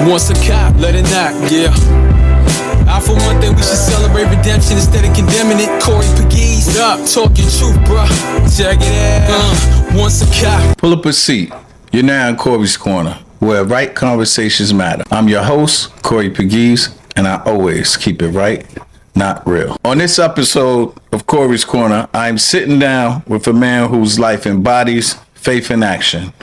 Once a cop, let it knock, yeah. I for one think we should celebrate redemption instead of condemning it. Corey Pegues, what up? Talking truth, bruh. Check it out. Once a cop. Pull up a seat. You're now in Corey's Corner, where right conversations matter. I'm your host, Corey Pegues, and I always keep it right, not real. On this episode of Corey's Corner, I'm sitting down with a man whose life embodies faith in action.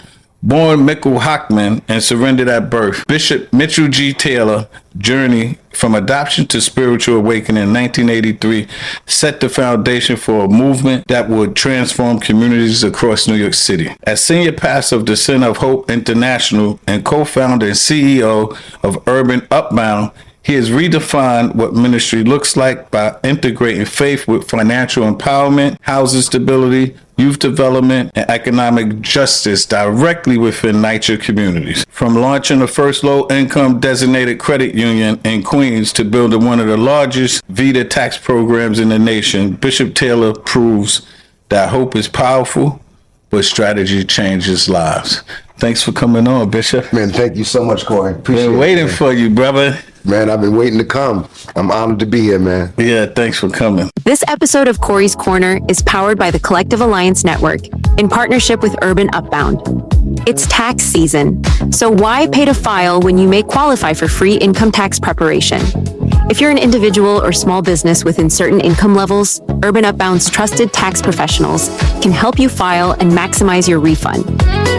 Born Michael Hockman and surrendered at birth, Bishop Mitchell G. Taylor journey from adoption to spiritual awakening in 1983 set the foundation for a movement that would transform communities across New York City. As senior pastor of the Center of Hope International and co-founder and CEO of Urban Upbound, he has redefined what ministry looks like by integrating faith with financial empowerment, housing stability, youth development, and economic justice directly within NYCHA communities. From launching the first low-income designated credit union in Queens to building one of the largest VITA tax programs in the nation, Bishop Taylor proves that hope is powerful, but strategy changes lives. Thanks for coming on, Bishop. Man, thank you so much, Corey. Appreciate it. Been waiting for you, brother. Man, I've been waiting to come. I'm honored to be here, man. Yeah, thanks for coming. This episode of Corey's Corner is powered by the Collective Alliance Network in partnership with Urban Upbound. It's tax season, so why pay to file when you may qualify for free income tax preparation? If you're an individual or small business within certain income levels, Urban Upbound's trusted tax professionals can help you file and maximize your refund.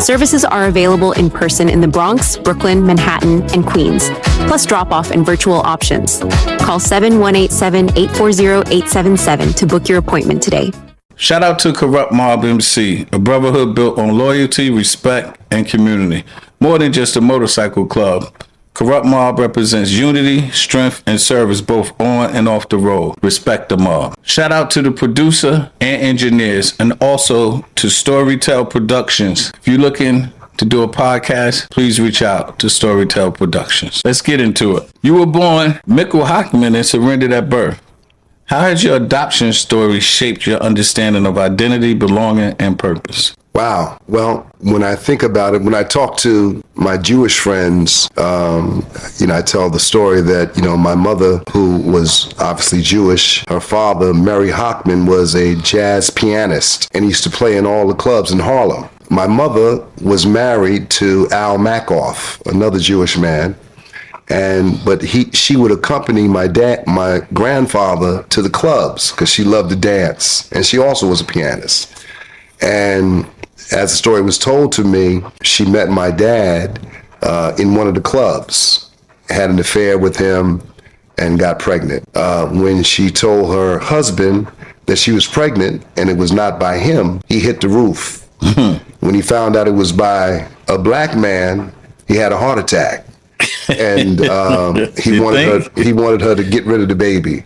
Services are available in person in the Bronx, Brooklyn, Manhattan, and Queens, plus drop-off and virtual options. Call 7187-840-877 to book your appointment today. Shout out to Corrupt Mob MC, a brotherhood built on loyalty, respect, and community. More than just a motorcycle club, Corrupt Mob represents unity, strength, and service both on and off the road. Respect the mob. Shout out to the producer and engineers, and also to Storytell Productions. If you're looking to do a podcast, please reach out to Storytell Productions. Let's get into it. You were born Michael Hockman and surrendered at birth. How has your adoption story shaped your understanding of identity, belonging, and purpose? Wow. Well, when I think about it, when I talk to my Jewish friends, I tell the story that, my mother, who was obviously Jewish, her father, Mary Hockman, was a jazz pianist and he used to play in all the clubs in Harlem. My mother was married to Al Makoff, another Jewish man. But she would accompany my grandfather to the clubs because she loved to dance, and she also was a pianist. And as the story was told to me, she met my dad in one of the clubs, had an affair with him, and got pregnant. When she told her husband that she was pregnant and it was not by him, he hit the roof. When he found out it was by a black man, he had a heart attack. And he wanted her to get rid of the baby.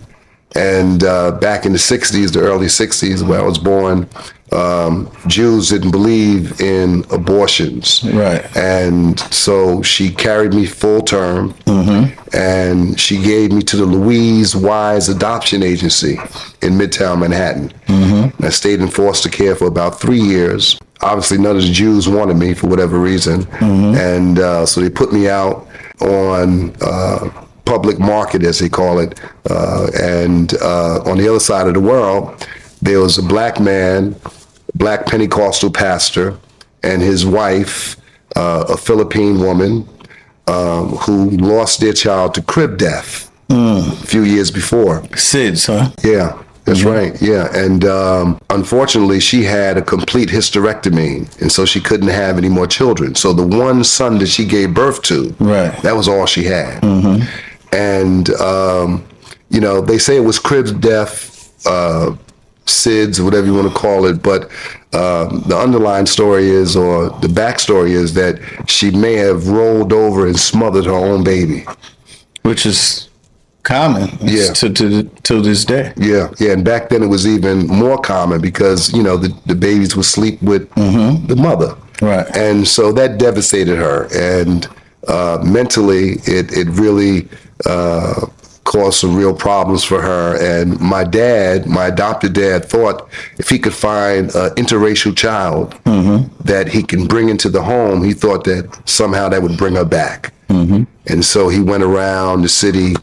And back in the 60s, the early 60s, where I was born, Jews didn't believe in abortions. Right. And so she carried me full term, and she gave me to the Louise Wise Adoption Agency in Midtown Manhattan. And I stayed in foster care for about 3 years. Obviously, none of the Jews wanted me for whatever reason. And so they put me out on public market, as they call it. And on the other side of the world, there was a black man, black Pentecostal pastor, and his wife, a Philippine woman, who lost their child to crib death a few years before. SIDS, huh? Yeah. That's right, yeah. And unfortunately, she had a complete hysterectomy, and so she couldn't have any more children. So the one son that she gave birth to, that was all she had. And, they say it was crib death, SIDS, whatever you want to call it, but the underlying story is, or the backstory is, that she may have rolled over and smothered her own baby. Which is common to this day. Yeah, and back then it was even more common because, the babies would sleep with the mother. Right. And so that devastated her. And mentally, it really caused some real problems for her. And my adopted dad, thought if he could find an interracial child that he can bring into the home, he thought that somehow that would bring her back. And so he went around the city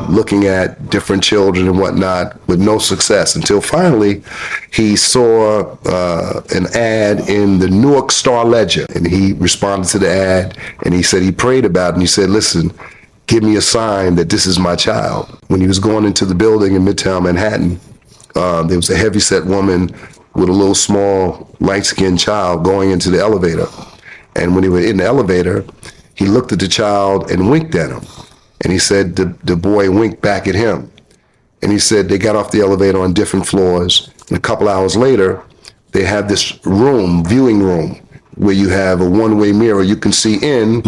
looking at different children and whatnot with no success, until finally he saw an ad in the Newark Star-Ledger, and he responded to the ad, and he said he prayed about it, and he said, listen, give me a sign that this is my child. When he was going into the building in Midtown Manhattan, there was a heavyset woman with a little small light-skinned child going into the elevator. And when he was in the elevator, he looked at the child and winked at him. And he said the boy winked back at him. And he said they got off the elevator on different floors. And a couple hours later, they have this viewing room, where you have a one-way mirror. You can see in,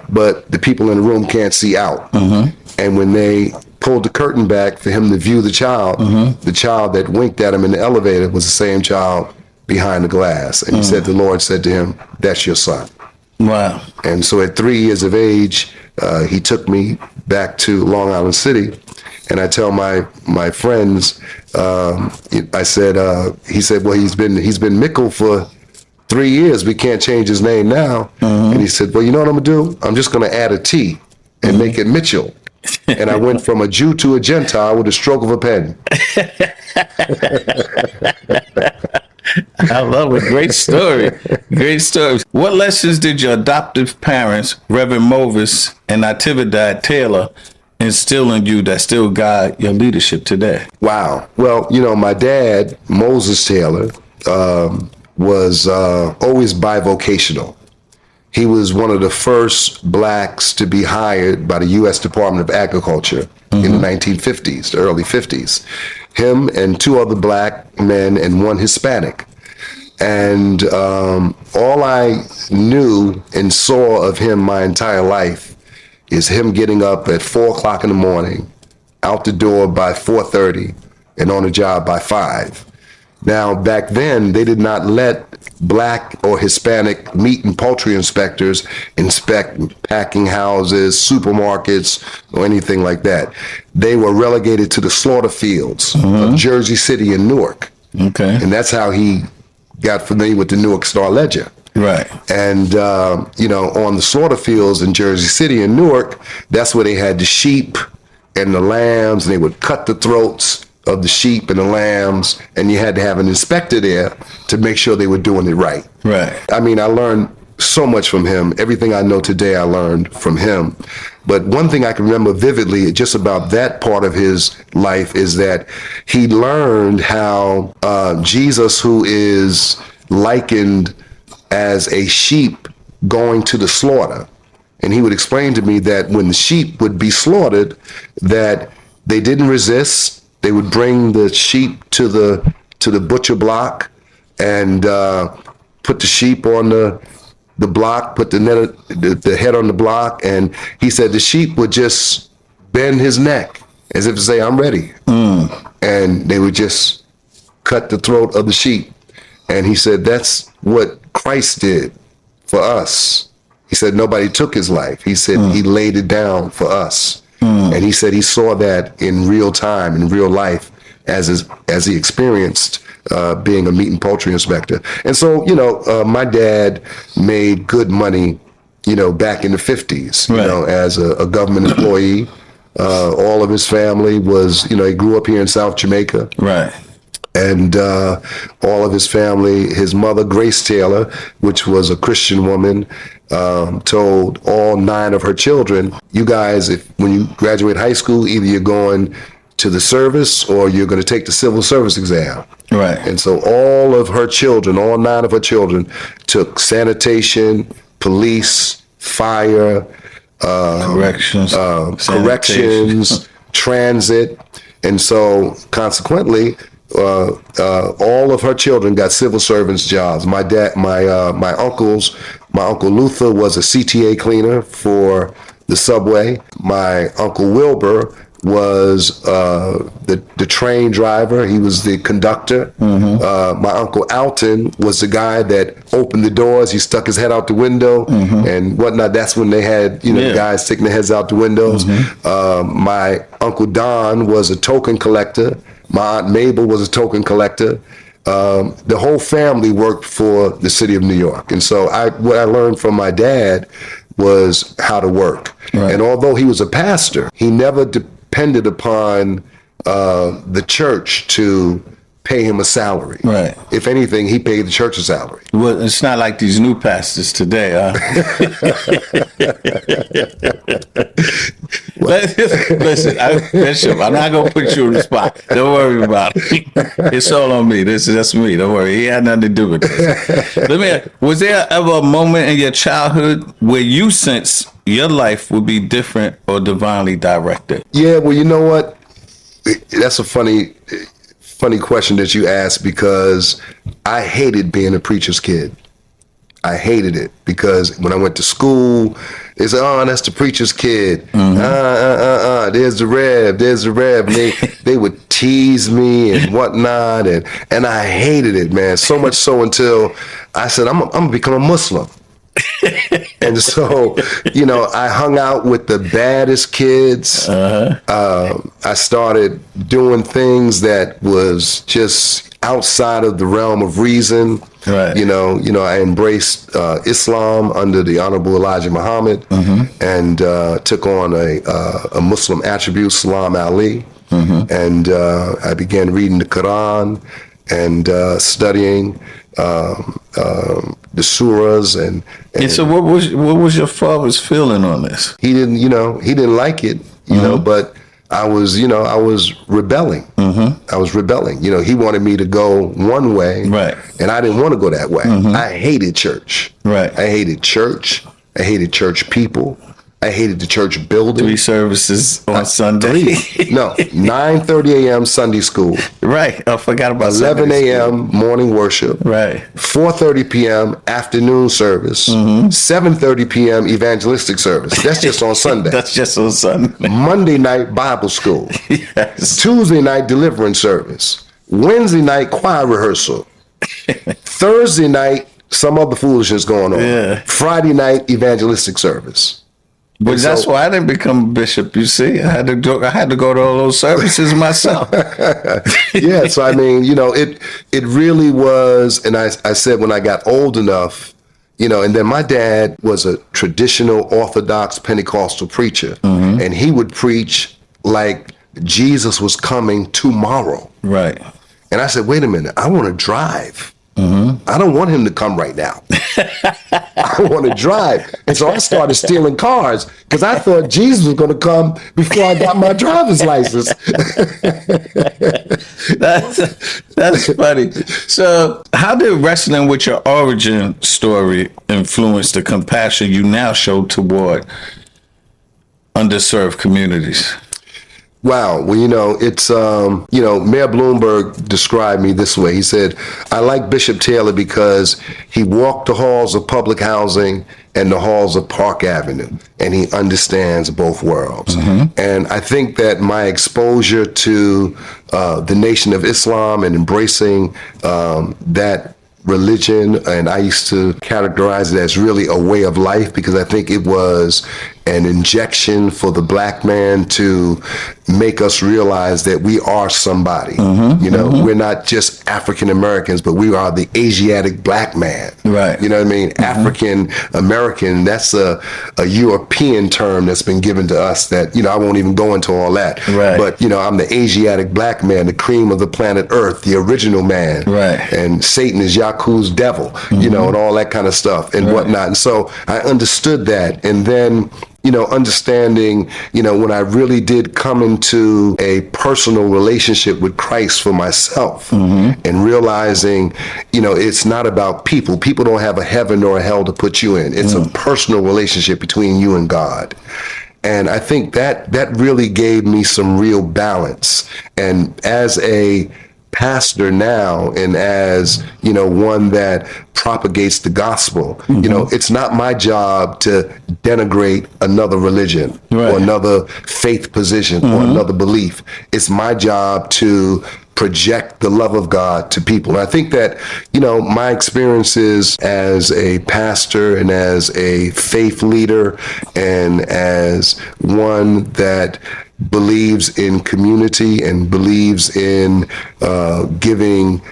but the people in the room can't see out. And when they pulled the curtain back for him to view the child that winked at him in the elevator was the same child behind the glass. And he said the Lord said to him, that's your son. Wow. And so at 3 years of age, he took me back to Long Island City. And I tell my friends, I said, he said, well, he's been Mickle for 3 years. We can't change his name now. And he said, well, you know what I'm gonna do? I'm just gonna add a T and make it Mitchell. And I went from a Jew to a Gentile with a stroke of a pen. I love it. Great story. Great story. What lessons did your adoptive parents, Reverend Movis and Natividad Taylor, instill in you that still guide your leadership today? Wow. Well, my dad, Moses Taylor, was always bivocational. He was one of the first blacks to be hired by the U.S. Department of Agriculture in the 1950s, the early 50s. Him and two other black men and one Hispanic. And all I knew and saw of him my entire life is him getting up at 4 o'clock in the morning, out the door by 4:30, and on the job by 5. Now, back then, they did not let black or Hispanic meat and poultry inspectors inspect packing houses, supermarkets, or anything like that. They were relegated to the slaughter fields of Jersey City and Newark. Okay. And that's how he got familiar with the Newark Star-Ledger. Right. And, on the slaughter fields in Jersey City and Newark, that's where they had the sheep and the lambs, and they would cut the throats of the sheep and the lambs, and you had to have an inspector there to make sure they were doing it right. Right. I mean, I learned so much from him. Everything I know today, I learned from him. But one thing I can remember vividly just about that part of his life is that he learned how Jesus, who is likened as a sheep going to the slaughter, and he would explain to me that when the sheep would be slaughtered, that they didn't resist. They would bring the sheep to the butcher block and put the sheep on the block, put the head on the block, and he said the sheep would just bend his neck as if to say, I'm ready. And they would just cut the throat of the sheep. And he said that's what Christ did for us. He said nobody took his life. He said he laid it down for us. And he said he saw that in real time, in real life, as he experienced being a meat and poultry inspector. And so, my dad made good money, back in the 50s, Right. As a government employee. All of his family was, he grew up here in South Jamaica. Right. And all of his family, his mother, Grace Taylor, which was a Christian woman, told all 9 of her children, you guys, when you graduate high school, either you're going to the service or you're going to take the civil service exam. Right. And so all of her children, all 9 of her children, took sanitation, police, fire, Corrections. corrections, transit. And so consequently, all of her children got civil servants jobs. My uncle Luther was a CTA cleaner for the subway. My uncle Wilbur was the train driver. He was the conductor. My Uncle Alton was the guy that opened the doors. He stuck his head out the window and whatnot. That's when they had, guys sticking their heads out the windows. My Uncle Don was a token collector. My Aunt Mabel was a token collector. The whole family worked for the city of New York. And so what I learned from my dad was how to work. Right. And although he was a pastor, he never depended upon the church to pay him a salary. Right. If anything, he paid the church a salary. Well, it's not like these new pastors today, huh? Listen, Bishop, I'm not going to put you on the spot. Don't worry about it. It's all on me. That's me. Don't worry. He had nothing to do with this. Was there ever a moment in your childhood where you sensed your life would be different or divinely directed? Yeah, well, you know what? That's a funny question that you asked, because I hated being a preacher's kid. I hated it because when I went to school, they said, "Oh, that's the preacher's kid. There's the Rev. And they would tease me and whatnot, and I hated it, man. So much so until I said, I'm gonna become a Muslim. And so, I hung out with the baddest kids. I started doing things that was just outside of the realm of reason. Right. I embraced Islam under the Honorable Elijah Muhammad, and took on a Muslim attribute, Salam Ali. And I began reading the Quran and studying the surahs and so what was your father's feeling on this? He didn't like it, but I was rebelling. I was rebelling. He wanted me to go one way, right, and I didn't want to go that way. I hated church. Right. I hated church. I hated church people. I hated the church building. 3 services on Sunday. 9:30 a.m. Sunday school. Right. I forgot about 11 a.m. morning worship. Right. 4:30 p.m. afternoon service. 7:30 p.m. evangelistic service. That's just on Sunday. That's just on Sunday. Monday night Bible school. Yes. Tuesday night deliverance service. Wednesday night choir rehearsal. Thursday night some other foolishness going on. Yeah. Friday night evangelistic service. But that's why I didn't become a bishop. You see, I had to go to all those services myself. Yeah, so I mean, it really was. And I said when I got old enough, and then my dad was a traditional Orthodox Pentecostal preacher, and he would preach like Jesus was coming tomorrow. Right. And I said, wait a minute, I want to drive. I don't want him to come right now. I want to drive. And so I started stealing cars because I thought Jesus was going to come before I got my driver's license. That's funny. So how did wrestling with your origin story influence the compassion you now show toward underserved communities? Wow. Well, it's, Mayor Bloomberg described me this way. He said, I like Bishop Taylor because he walked the halls of public housing and the halls of Park Avenue, and he understands both worlds. And I think that my exposure to the Nation of Islam and embracing that religion, and I used to categorize it as really a way of life, because I think it was an injection for the black man to make us realize that we are somebody. We're not just African Americans, but we are the Asiatic black man. Right. You know what I mean? African American, that's a European term that's been given to us that, I won't even go into all that. Right. But, I'm the Asiatic black man, the cream of the planet Earth, the original man. Right. And Satan is Yaku's devil, and all that kind of stuff and whatnot. And so I understood that. And then, understanding, when I really did come into a personal relationship with Christ for myself, and realizing, it's not about people. People don't have a heaven or a hell to put you in. It's a personal relationship between you and God. And I think that really gave me some real balance. And as a pastor now and as, one that propagates the gospel, it's not my job to denigrate another religion or another faith position or another belief. It's my job to project the love of God to people. And I think that, my experiences as a pastor and as a faith leader and as one that believes in community and believes in giving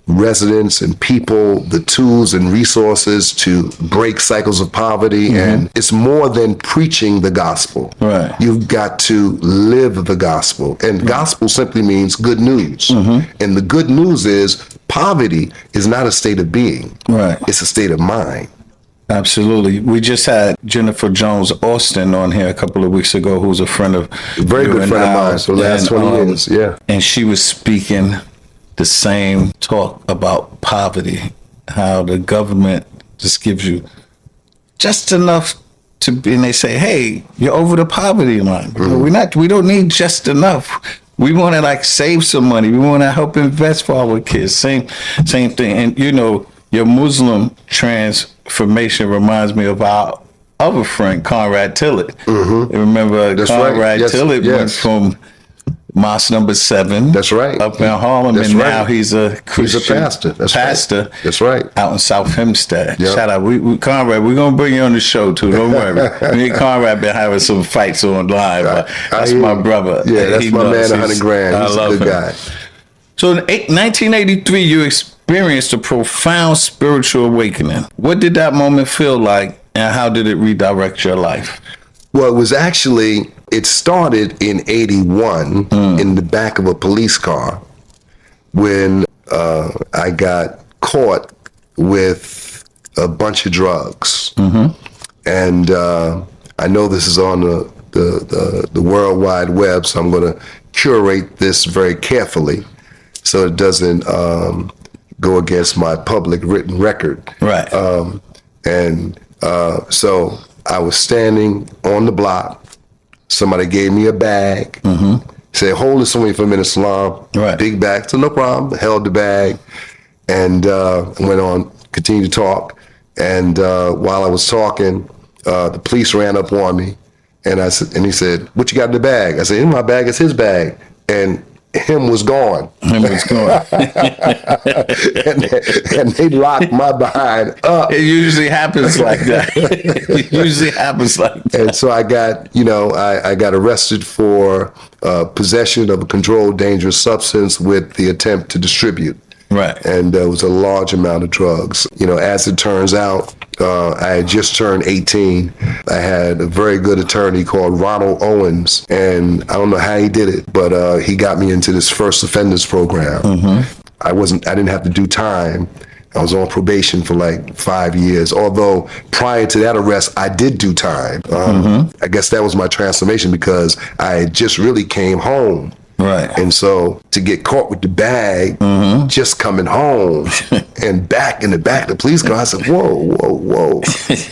residents and people the tools and resources to break cycles of poverty. And it's more than preaching the gospel. Right. You've got to live the gospel. And gospel simply means good news. And the good news is poverty is not a state of being. Right. It's a state of mind. Absolutely. We just had Jennifer Jones Austin on here a couple of weeks ago, who's a friend of very good friend of mine for the last 20 years. Yeah. And she was speaking the same talk about poverty, how the government just gives you just enough to be, and they say, hey, you're over the poverty line. We don't need just enough. We want to save some money. We want to help invest for our kids. Same thing. And your Muslim transformation reminds me of our other friend, Conrad Tillett. Remember, that's Conrad right. Tillett went from Mosque number 7. That's right. Up in Harlem, and now he's a Christian. He's a pastor. Pastor. Right. That's right. Out in South Hempstead. Yep. Shout out. We Conrad, we're going to bring you on the show, too. Don't worry. Me and Conrad been having some fights online, but that's my brother. Yeah, that's my man, 100 grand. He's a good guy. So in 1983, you experienced a profound spiritual awakening. What did that moment feel like, and how did it redirect your life? Well, it started in 81 in the back of a police car when I got caught with a bunch of drugs. And I know this is on the World Wide Web, so I'm going to curate this very carefully so it doesn't go against my public written record. Right. So I was standing on the block. Somebody gave me a bag. Said, hold this for me for a minute, Salam. Right. Big bag. So no problem. Held the bag and went on, continued to talk. And while I was talking, the police ran up on me. And he said, what you got in the bag? I said, in my bag is his bag. And him was gone. Him was gone. and they locked my behind up. It usually happens like that. It usually happens like that. And so I got, I got arrested for possession of a controlled dangerous substance with the attempt to distribute. Right. And it was a large amount of drugs. As it turns out, I had just turned 18. I had a very good attorney called Ronald Owens, and I don't know how he did it, but he got me into this first offenders program. I didn't have to do time. I was on probation for 5 years, although prior to that arrest, I did do time. I guess that was my transformation because I just really came home. Right. And so to get caught with the bag, just coming home and back in the back of the police car, I said, whoa.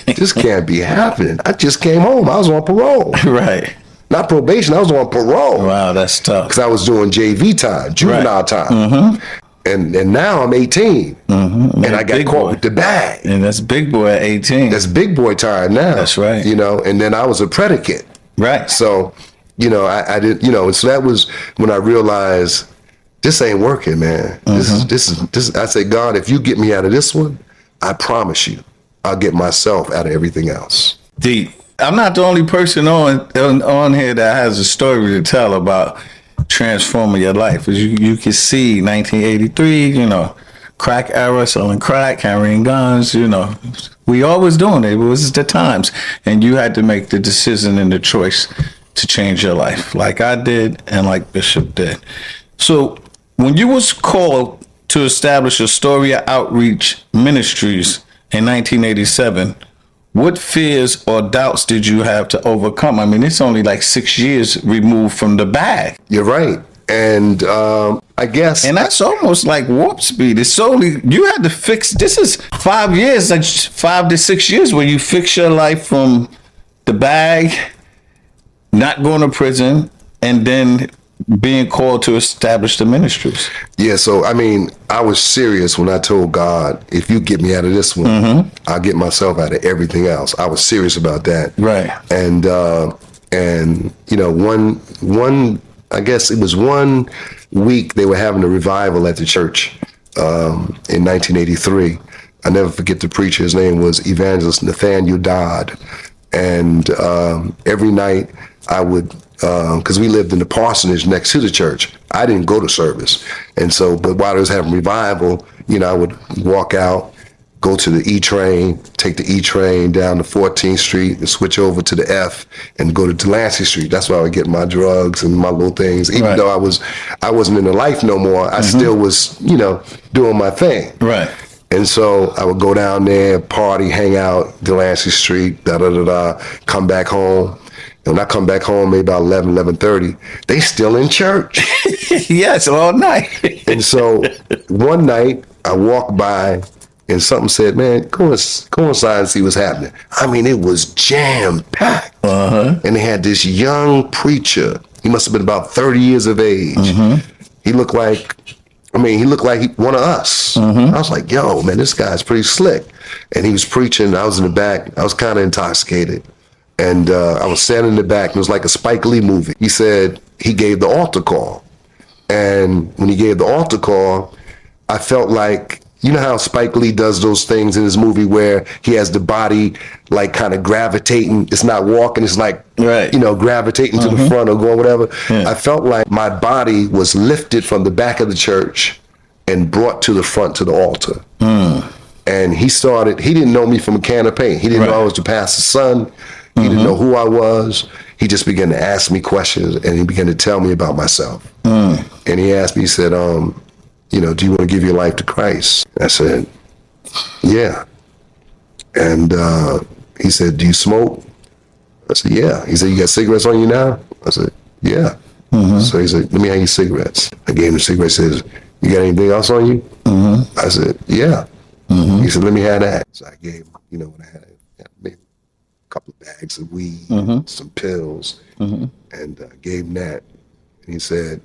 This can't be happening. I just came home. I was on parole. Right. Not probation. I was on parole. Wow, that's tough. Because I was doing JV time, juvenile time. And now I'm 18. And I got caught with the bag. And that's big boy at 18. That's big boy time now. That's right. And then I was a predicate. Right. So, I didn't, so that was when I realized this ain't working, man. This is, I say, God, if you get me out of this one, I promise you, I'll get myself out of everything else. I'm not the only person on here that has a story to tell about transforming your life. As you can see, 1983, crack era, selling crack, carrying guns, we always doing it. It was the times. And you had to make the decision and the choice to change your life, like I did and like Bishop did. So when you was called to establish Astoria Outreach Ministries in 1987, what fears or doubts did you have to overcome? I mean, it's only 6 years removed from the bag. You're right. And I guess... And that's almost like warp speed. It's only... You had to fix... This is 5 years, 5 to 6 years where you fix your life from the bag, not going to prison, and then being called to establish the ministries? Yeah, so I mean, I was serious when I told God, if you get me out of this one, I'll get myself out of everything else. I was serious about that. Right. And you know, one I guess it was 1 week they were having a revival at the church in 1983. I never forget the preacher. His name was Evangelist Nathaniel Dodd. And every night I would, because we lived in the parsonage next to the church, I didn't go to service. And so, but while they was having revival, you know, I would walk out, go to the E train, take the E train down to 14th Street and switch over to the F and go to Delancey Street. That's where I would get my drugs and my little things. Even though I wasn't in the life no more, I still was, you know, doing my thing. Right. And so I would go down there, party, hang out, Delancey Street, come back home. And when I come back home, maybe about 11:30, they still in church. Yes, all night. And so one night I walked by and something said, man, go inside and see what's happening. I mean, it was jam-packed. And they had this young preacher. He must have been about 30 years of age. He looked like one of us. I was like, yo, man, this guy's pretty slick. And he was preaching. I was in the back. I was kind of intoxicated. And I was standing in the back. And it was like a Spike Lee movie. He said he gave the altar call. And when he gave the altar call, I felt like, you know how Spike Lee does those things in his movie where he has the body like kind of gravitating. It's not walking. It's like, you know, gravitating to the front or going whatever. Yeah. I felt like my body was lifted from the back of the church and brought to the front to the altar. And he didn't know me from a can of paint. He didn't know I was the pastor's son. He didn't know who I was. He just began to ask me questions and he began to tell me about myself. And he asked me, he said, you know, do you want to give your life to Christ? I said, yeah. And he said, do you smoke? I said, yeah. He said, you got cigarettes on you now? I said, yeah. So he said, let me have your cigarettes. I gave him the cigarettes. He says, you got anything else on you? I said, yeah. He said, let me have that. So I gave him, you know, what I had maybe a couple of bags of weed, some pills, and gave him that. And he said,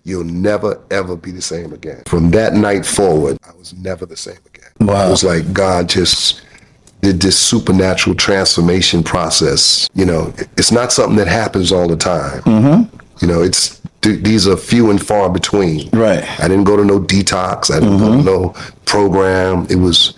you'll never, ever be the same again. From that night forward, I was never the same again. Wow. It was like God just did this supernatural transformation process. You know, it's not something that happens all the time. You know, these are few and far between. Right. I didn't go to no detox. I didn't go to no program. It was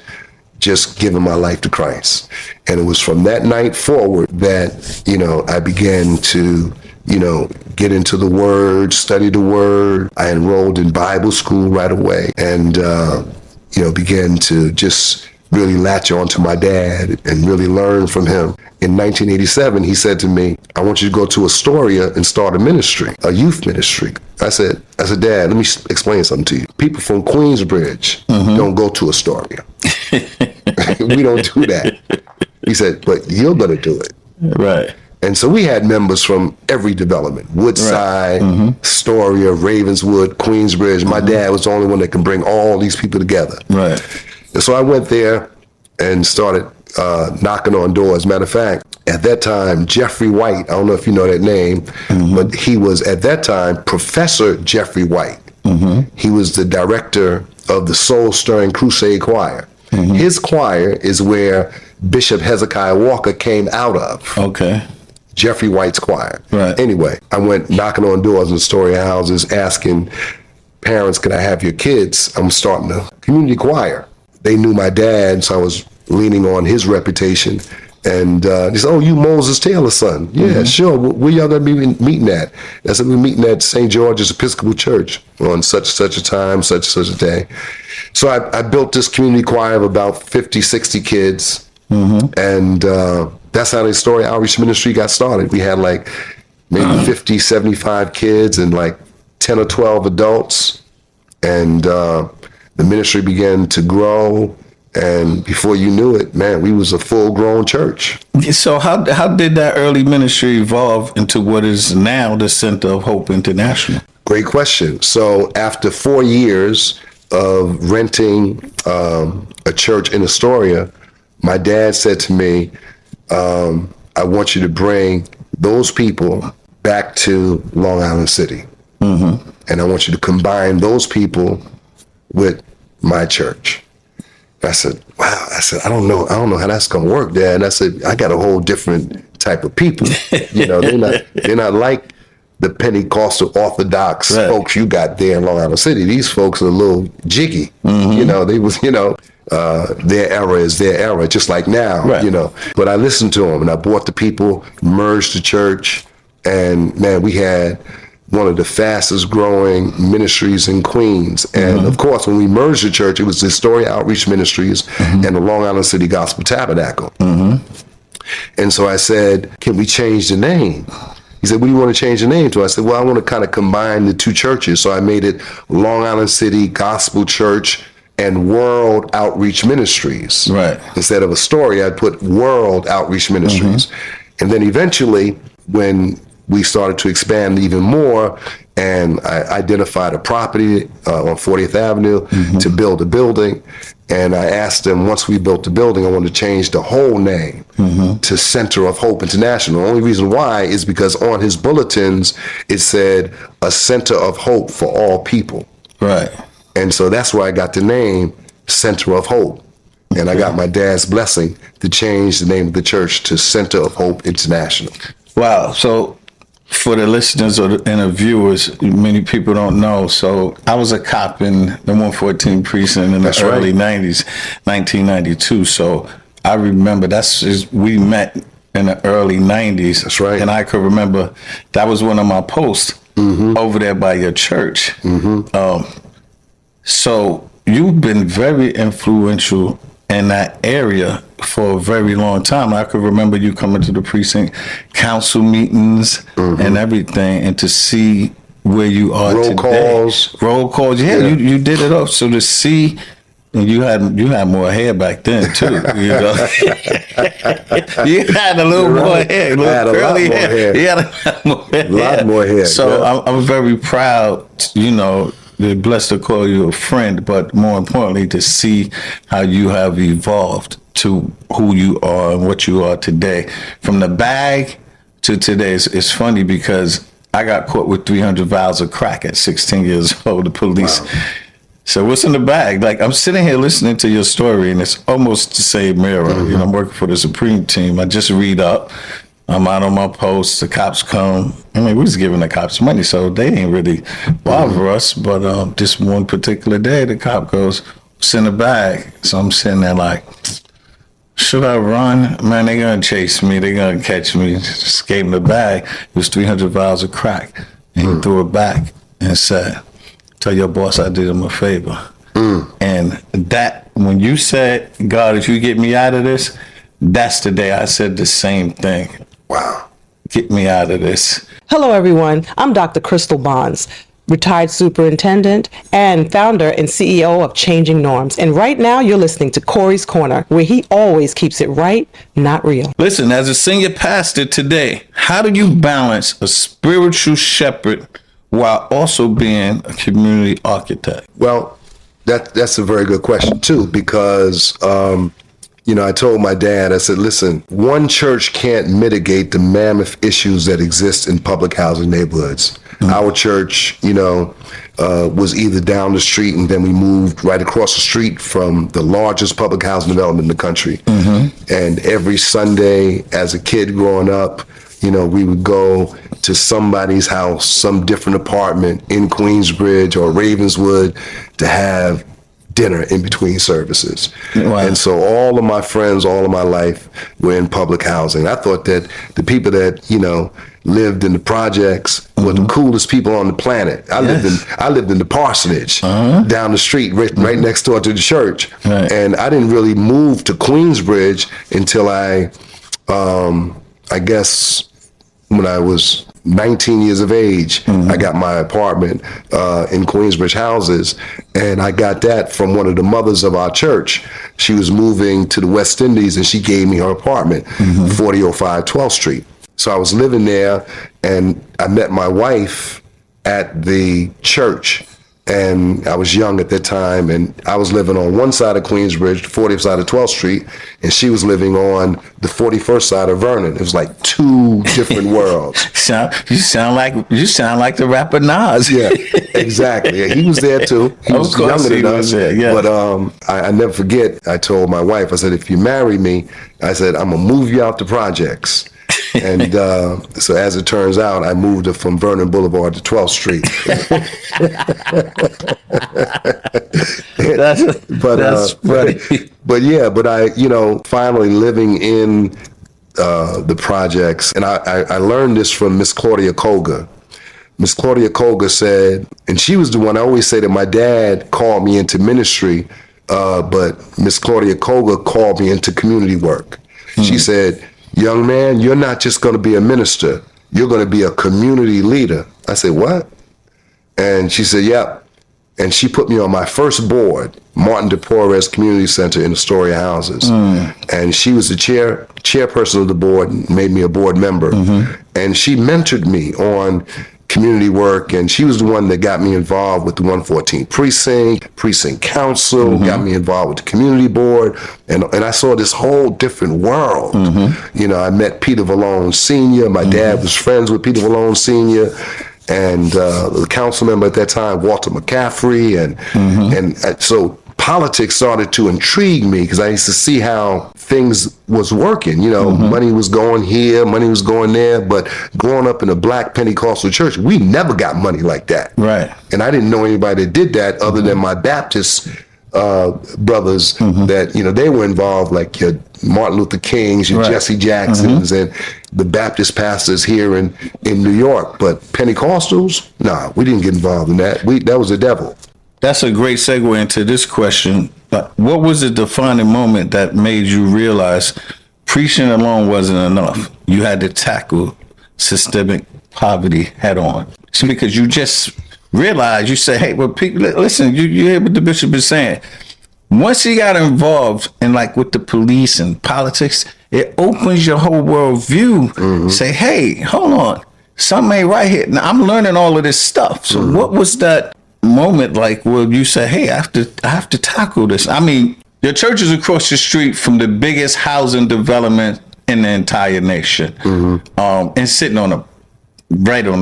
just giving my life to Christ. And it was from that night forward that, you know, I began to, you know, get into the Word, study the Word. I enrolled in Bible school right away and, you know, began to just really latch on to my dad and really learn from him. In 1987, he said to me, I want you to go to Astoria and start a ministry, a youth ministry. I said, Dad, let me explain something to you. People from Queensbridge don't go to Astoria. We don't do that. He said, but you're going to do it. Right. And so we had members from every development, Woodside, Astoria, Ravenswood, Queensbridge. My dad was the only one that could bring all these people together. Right. And so I went there and started knocking on doors. Matter of fact, at that time, Jeffrey White, I don't know if you know that name, but he was at that time Professor Jeffrey White. He was the director of the Soul Stirring Crusade Choir. His choir is where Bishop Hezekiah Walker came out of. Okay. Jeffrey White's choir. Right. Anyway, I went knocking on doors in Astoria houses asking parents, could I have your kids? I'm starting a community choir. They knew my dad, so I was leaning on his reputation. And he said, oh, you Moses Taylor's son? Yeah, sure. Where y'all going to be meeting at? I said, we're meeting at St. George's Episcopal Church on such a time, such a day. So I built this community choir of about 50, 60 kids. And that's how the Astoria Outreach Ministry got started. We had like maybe 50, 75 kids and like 10 or 12 adults. And the ministry began to grow. And before you knew it, man, we was a full-grown church. So how did that early ministry evolve into what is now the Center of Hope International? Great question. So after 4 years of renting a church in Astoria, my dad said to me, I want you to bring those people back to Long Island City. And I want you to combine those people with my church. I said, wow. I said, I don't know how that's gonna work, Dad. And I said, I got a whole different type of people. They're not like the Pentecostal Orthodox folks you got there in Long Island City. These folks are a little jiggy. They was, their era is their era, just like now, But I listened to them and I brought the people, merged the church, and man, we had one of the fastest growing ministries in Queens. And of course, when we merged the church, it was the Astoria Outreach Ministries and the Long Island City Gospel Tabernacle. And so I said, can we change the name? He said, what do you want to change the name to? I said, well, I want to kind of combine the two churches. So I made it Long Island City Gospel Church and World Outreach Ministries. Right. Instead of Astoria, I put World Outreach Ministries. And then eventually, when we started to expand even more, and I identified a property on 40th Avenue to build a building. And I asked them, once we built the building, I wanted to change the whole name to Center of Hope International. The only reason why is because on his bulletins, it said a center of hope for all people. Right. And so that's where I got the name Center of Hope. And I got my dad's blessing to change the name of the church to Center of Hope International. Wow. So for the listeners and the viewers, many people don't know. So I was a cop in the 114 precinct in the early 90s, 1992. So I remember we met in the early 90s. That's right. And I could remember that was one of my posts over there by your church. So you've been very influential in that area for a very long time. I could remember you coming to the precinct council meetings and everything, and to see where you are today. Roll calls. Yeah. You did it all. So to see, and you had more hair back then too. You had a little more hair, a little curly hair. You had a lot more hair. So I'm very proud, they're blessed to call you a friend, but more importantly, to see how you have evolved to who you are and what you are today. From the bag to today, it's funny because I got caught with 300 vials of crack at 16 years old, the police. Wow. So what's in the bag? Like, I'm sitting here listening to your story, and it's almost the same era. I'm working for the Supreme Team. I just read up. I'm out on my post. The cops come. I mean, we was giving the cops money, so they ain't really bother us. But this one particular day, the cop goes, "What's in the bag?" So I'm sitting there like, should I run? Man, they gonna chase me. They gonna catch me. Just gave him the bag. It was 300 vials of crack. And he threw it back and said, "Tell your boss I did him a favor." And that, when you said, "God, if you get me out of this," that's the day I said the same thing. Wow. Get me out of this. Hello, everyone. I'm Dr. Crystal Bonds, retired superintendent and founder and CEO of Changing Norms. And right now you're listening to Corey's Corner, where he always keeps it right, not real. Listen, as a senior pastor today, how do you balance a spiritual shepherd while also being a community architect? Well, that's a very good question too, because I told my dad, I said, listen, one church can't mitigate the mammoth issues that exist in public housing neighborhoods. Our church, was either down the street, and then we moved right across the street from the largest public housing development in the country. And every Sunday as a kid growing up, we would go to somebody's house, some different apartment in Queensbridge or Ravenswood, to have dinner in between services. Wow. And so all of my friends, all of my life were in public housing. I thought that the people that, lived in the projects were the coolest people on the planet. I lived in the parsonage down the street, right next door to the church. Right. And I didn't really move to Queensbridge until I guess when I was 19 years of age, I got my apartment in Queensbridge Houses, and I got that from one of the mothers of our church. She was moving to the West Indies, and she gave me her apartment, 4005 12th Street. So I was living there, and I met my wife at the church And I was young at that time, and I was living on one side of Queensbridge, the 40th side of 12th Street, and she was living on the 41st side of Vernon. It was like two different worlds. You sound like the rapper Nas. Yeah, exactly. Yeah, he was there too. He was younger than us. Yeah. But I never forget, I told my wife, I said, if you marry me, I said, I'm going to move you out to projects. And so as it turns out, I moved her from Vernon Boulevard to 12th Street. That's funny. But I, finally living in the projects, and I learned this from Miss Claudia Koga. Miss Claudia Koga said, and she was the one, I always say that my dad called me into ministry, but Miss Claudia Koga called me into community work. She said, young man, you're not just going to be a minister. You're going to be a community leader. I said, what? And she said, yep. And she put me on my first board, Martin de Porres Community Center in Astoria Houses. And she was the chairperson of the board and made me a board member. And she mentored me on community work, and she was the one that got me involved with the 114 precinct council, got me involved with the community board, and I saw this whole different world. I met Peter Vallone Sr. My dad was friends with Peter Vallone Sr. and the council member at that time, Walter McCaffrey, and so politics started to intrigue me because I used to see how things was working. Money was going here, money was going there, but growing up in a Black Pentecostal church, we never got money like that. Right. And I didn't know anybody that did that other than my Baptist brothers that, they were involved, like your Martin Luther Kings, your Jesse Jacksons, and the Baptist pastors here in New York. But Pentecostals, nah, we didn't get involved in that. That was the devil. That's a great segue into this question. What was the defining moment that made you realize preaching alone wasn't enough? You had to tackle systemic poverty head on. So because you just realized, you say, hey, well, people, listen, you hear what the bishop is saying. Once he got involved in with the police and politics, it opens your whole world view. Say, hey, hold on, something ain't right here. Now I'm learning all of this stuff. So what was that moment where you say, hey, I have to tackle this? I mean, your church is across the street from the biggest housing development in the entire nation, and sitting on a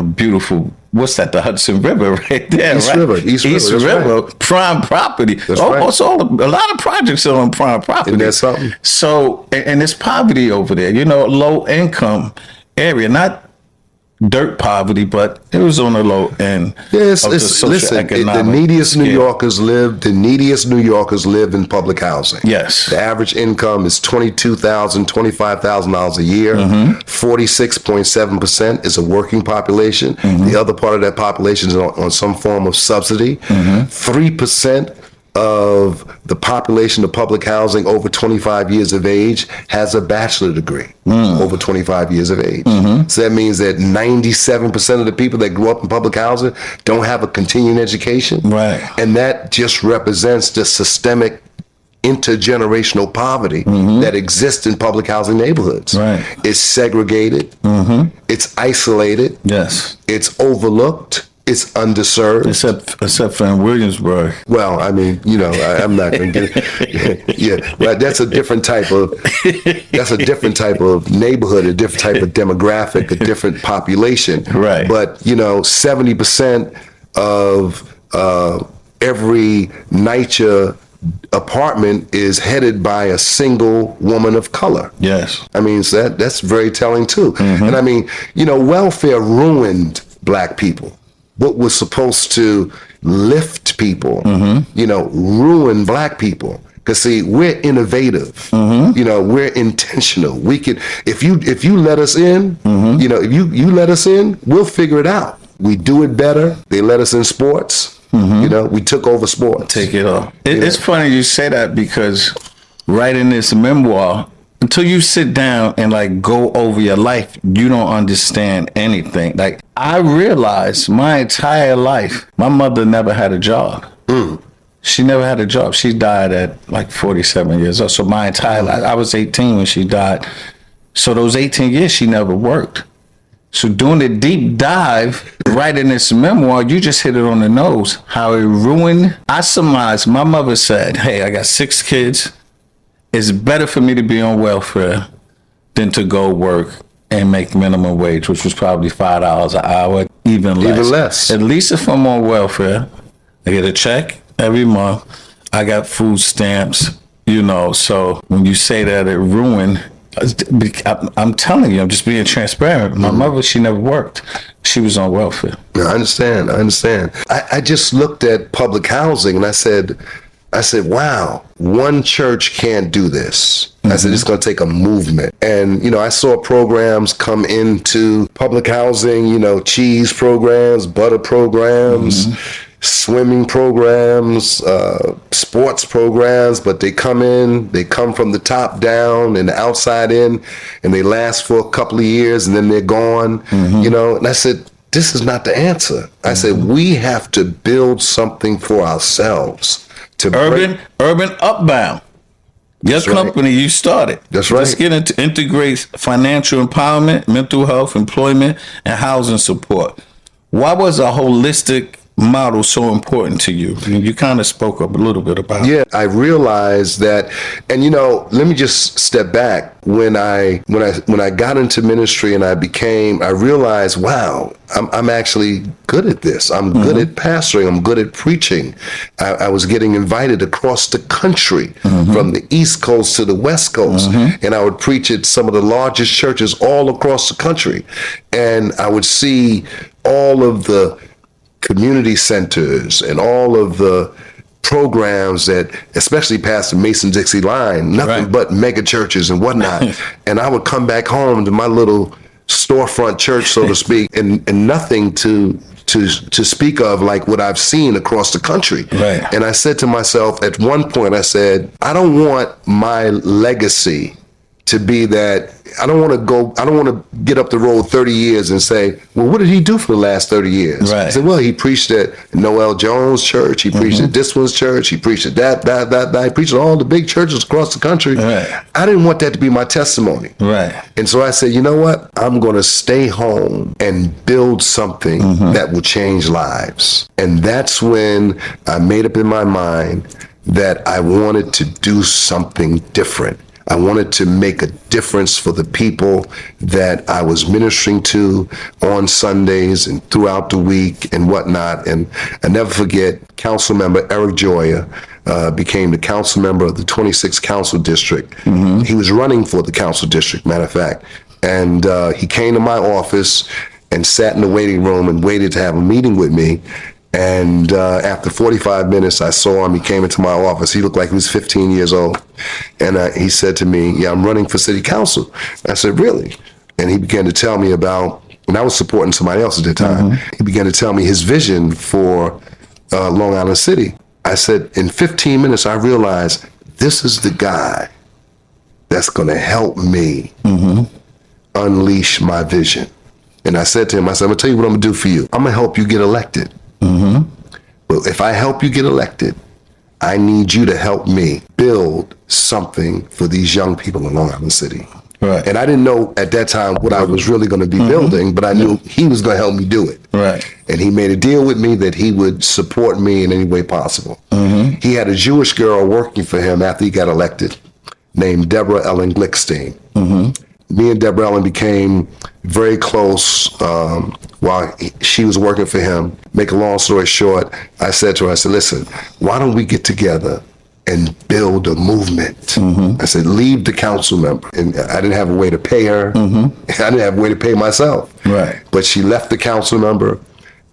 beautiful, what's that, the Hudson River right there, East River, right. Prime property. That's Almost a lot of projects are on prime property. Isn't that something? So, and there's poverty over there, low income area, not dirt poverty, but it was on the low end. Yes, the neediest New Yorkers live in public housing. Yes. The average income is $22,000, $25,000 a year. 46.7% is a working population. The other part of that population is on some form of subsidy. 3% of the population of public housing over 25 years of age has a bachelor degree over 25 years of age. So that means that 97% of the people that grew up in public housing don't have a continuing education. Right. And that just represents the systemic intergenerational poverty that exists in public housing neighborhoods. Right. It's segregated. It's isolated. Yes. It's overlooked. It's underserved. Except for in Williamsburg. Well, I mean, I'm not going to get it. Yeah, but that's a different type of neighborhood, a different type of demographic, a different population. Right. But, 70% of every NYCHA apartment is headed by a single woman of color. Yes. I mean, so that's very telling too. And I mean, welfare ruined Black people. What was supposed to lift people, ruin Black people. Because see, we're innovative. We're intentional. We can, if you let us in, if you let us in, we'll figure it out. We do it better. They let us in sports. We took over sports. Take it off. It's funny you say that because writing this memoir, until you sit down and go over your life, you don't understand anything. I realized my entire life, my mother never had a job. She never had a job. She died at 47 years old. So my entire life, I was 18 when she died. So those 18 years, she never worked. So doing a deep dive, writing this memoir, you just hit it on the nose. How it ruined. I surmised, my mother said, hey, I got 6 kids. It's better for me to be on welfare than to go work and make minimum wage, which was probably $5 an hour, even less. Even less. At least if I'm on welfare, I get a check every month. I got food stamps, so when you say that it ruined, I'm telling you, I'm just being transparent. My mother, she never worked. She was on welfare. I understand. I just looked at public housing and I said, wow, one church can't do this. I said, it's going to take a movement. And, I saw programs come into public housing, cheese programs, butter programs, swimming programs, sports programs, but they come from the top down and the outside in, and they last for a couple of years and then they're gone, and I said, this is not the answer. I said, we have to build something for ourselves. Urban Upbound. Your company you started. That's right. Let's get into integrate financial empowerment, mental health, employment, and housing support. Why was a holistic model so important to you? You kind of spoke up a little bit about it. Yeah, I realized that, and let me just step back. When I got into ministry and I realized, wow, I'm actually good at this. I'm good at pastoring. I'm good at preaching. I was getting invited across the country from the East Coast to the West Coast, and I would preach at some of the largest churches all across the country, and I would see all of the community centers and all of the programs that, especially past the Mason-Dixie line, nothing but mega churches and whatnot. And I would come back home to my little storefront church, so to speak, and nothing to speak of like what I've seen across the country. Right. And I said to myself at one point, I said, I don't want my legacy to be that. I don't want to get up the road 30 years and say, well, what did he do for the last 30 years? Right. I said, well, he preached at Noel Jones Church. He preached at this one's church. He preached at that. He preached at all the big churches across the country. Right. I didn't want that to be my testimony. Right. And so I said, you know what? I'm going to stay home and build something that will change lives. And that's when I made up in my mind that I wanted to do something different. I wanted to make a difference for the people that I was ministering to on Sundays and throughout the week and whatnot. And I never forget, Council Member Eric Joya became the council member of the 26th Council District. He was running for the council district, matter of fact. And he came to my office and sat in the waiting room and waited to have a meeting with me. And after 45 minutes, I saw him. He came into my office. He looked like he was 15 years old. And he said to me, yeah, I'm running for city council. I said, really? And he began to tell me about, and I was supporting somebody else at the time. He began to tell me his vision for Long Island City. I said, in 15 minutes, I realized this is the guy that's going to help me unleash my vision. And I said to him, I'm going to tell you what I'm going to do for you. I'm going to help you get elected. But if I help you get elected, I need you to help me build something for these young people in Long Island City. Right. And I didn't know at that time what I was really going to be building, but I knew he was going to help me do it. Right. And he made a deal with me that he would support me in any way possible. He had a Jewish girl working for him after he got elected named Deborah Ellen Glickstein. Me and Deborah Ellen became very close while she was working for him. Make a long story short, I said to her, I said, listen, why don't we get together and build a movement? I said, leave the council member. And I didn't have a way to pay her. I didn't have a way to pay myself. Right. But she left the council member.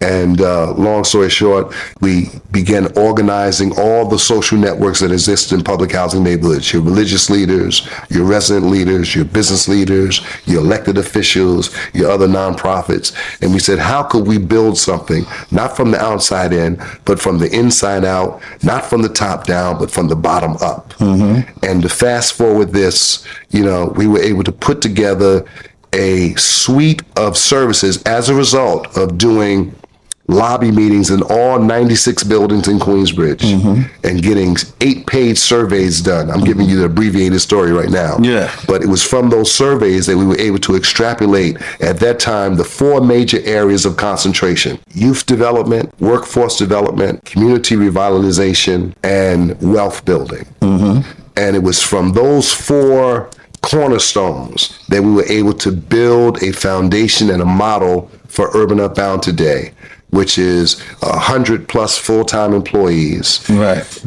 And long story short, we began organizing all the social networks that exist in public housing neighborhoods, your religious leaders, your resident leaders, your business leaders, your elected officials, your other nonprofits. And we said, how could we build something, not from the outside in, but from the inside out, not from the top down, but from the bottom up. And to fast forward this, we were able to put together a suite of services as a result of doing lobby meetings in all 96 buildings in Queensbridge and getting 8-page surveys done. I'm giving you the abbreviated story right now. Yeah. But it was from those surveys that we were able to extrapolate at that time the 4 major areas of concentration: youth development, workforce development, community revitalization, and wealth building. And it was from those 4 cornerstones that we were able to build a foundation and a model for Urban Upbound today, which is 100+ full-time employees,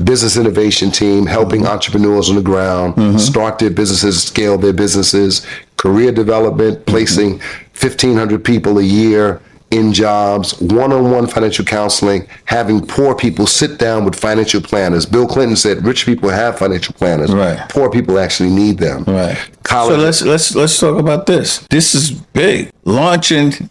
business innovation team, helping entrepreneurs on the ground start their businesses, scale their businesses, career development, placing 1,500 people a year in jobs, one-on-one financial counseling, having poor people sit down with financial planners. Bill Clinton said rich people have financial planners. Poor people actually need them. College. So let's talk about this. This is big. Launching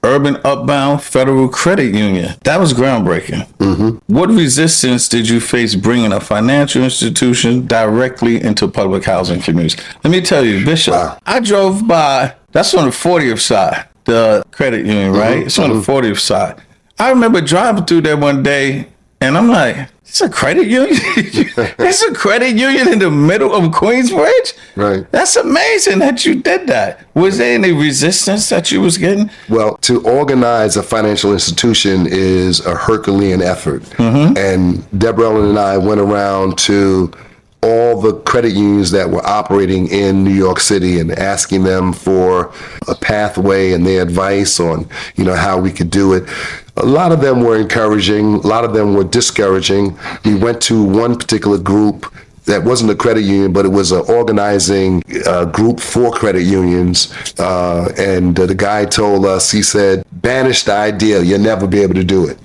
Urban Upbound Federal Credit Union. That was groundbreaking. What resistance did you face bringing a financial institution directly into public housing communities? Let me tell you, Bishop, I drove by, that's on the 40th side, the credit union, right? It's on the 40th side. I remember driving through there one day and I'm like, it's a credit union? It's a credit union in the middle of Queensbridge? Right. That's amazing that you did that. Was there any resistance that you was getting? Well, to organize a financial institution is a Herculean effort. And Deborah Ellen and I went around to all the credit unions that were operating in New York City and asking them for a pathway and their advice on, how we could do it. A lot of them were encouraging, a lot of them were discouraging. We went to one particular group that wasn't a credit union, but it was an organizing group for credit unions. And the guy told us, he said, banish the idea, you'll never be able to do it.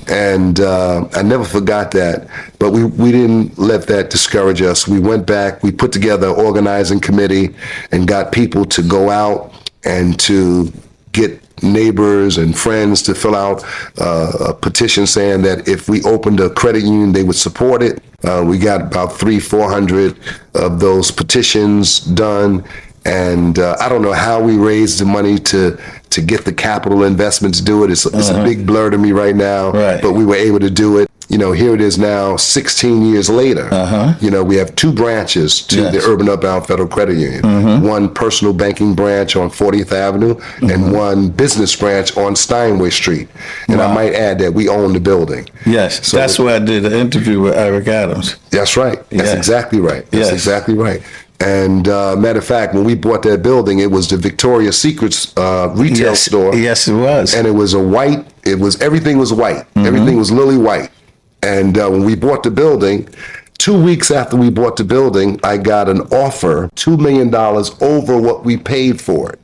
And I never forgot that, but we didn't let that discourage us. We went back, we put together an organizing committee and got people to go out and to get neighbors and friends to fill out a petition saying that if we opened a credit union, they would support it. We got about 300-400 of those petitions done. And I don't know how we raised the money to get the capital investment to do it. It's a big blur to me right now, but we were able to do it. Here it is now, 16 years later. We have 2 branches to the Urban Upbound Federal Credit Union. One personal banking branch on 40th Avenue and one business branch on Steinway Street. And I might add that we own the building. Yes, so that's where I did the interview with Eric Adams. That's right. That's exactly right. That's exactly right. And matter of fact, when we bought that building, it was the Victoria's Secret's retail store. Yes, it was. And it was everything was white. Everything was lily white. And when we bought the building, 2 weeks after we bought the building, I got an offer, $2 million over what we paid for it.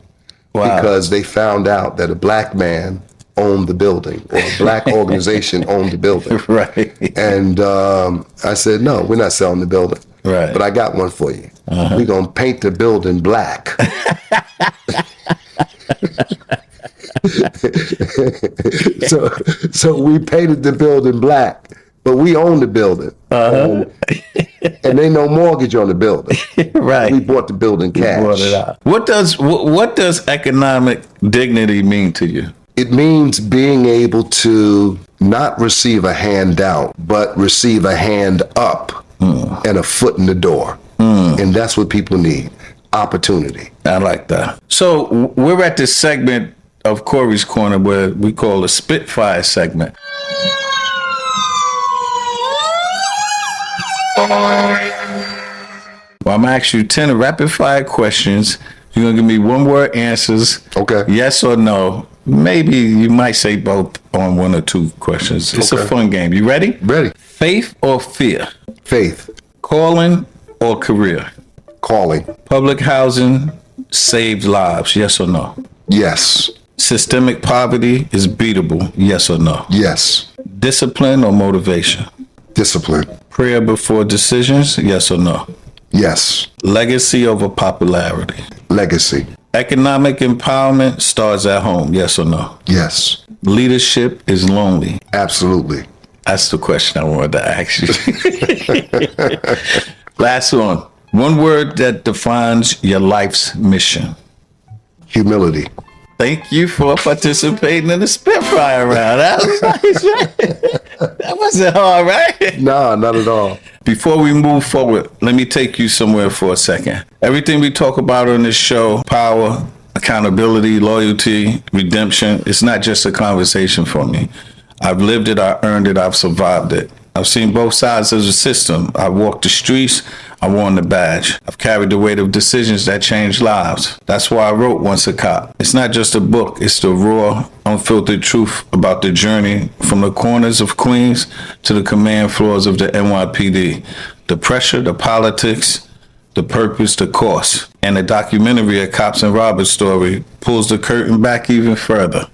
Because they found out that a black man owned the building, or a black organization owned the building. And I said, no, we're not selling the building. But I got one for you. We're going to paint the building black. So we painted the building black, but we own the building. And they no mortgage on the building. We bought the building cash. Bought it out. What does economic dignity mean to you? It means being able to not receive a handout, but receive a hand up and a foot in the door. And that's what people need. Opportunity. I like that. So we're at this segment of Corey's Corner where we call the Spitfire segment. Well, I'm asking you 10 rapid fire questions. You're going to give me one-word answers. Okay. Yes or no. Maybe you might say both on 1 or 2 questions. It's a fun game. You ready? Ready. Faith or fear? Faith. Calling or career? Calling. Public housing saves lives. Yes or no? Yes. Systemic poverty is beatable. Yes or no? Yes. Discipline or motivation? Discipline. Prayer before decisions. Yes or no? Yes. Legacy over popularity? Legacy. Economic empowerment starts at home. Yes or no? Yes. Leadership is lonely. Absolutely. That's the question I wanted to ask you. Last one. One word that defines your life's mission. Humility. Thank you for participating in the Spitfire round. That was nice, right? That wasn't hard, right? Nah, not at all. Before we move forward, let me take you somewhere for a second. Everything we talk about on this show, power, accountability, loyalty, redemption, it's not just a conversation for me. I've lived it, I earned it, I've survived it. I've seen both sides of the system. I've walked the streets, I worn the badge. I've carried the weight of decisions that changed lives. That's why I wrote Once a Cop. It's not just a book, it's the raw, unfiltered truth about the journey from the corners of Queens to the command floors of the NYPD. The pressure, the politics, the purpose, the cost. And the documentary, A Cops and Robbers Story, pulls the curtain back even further.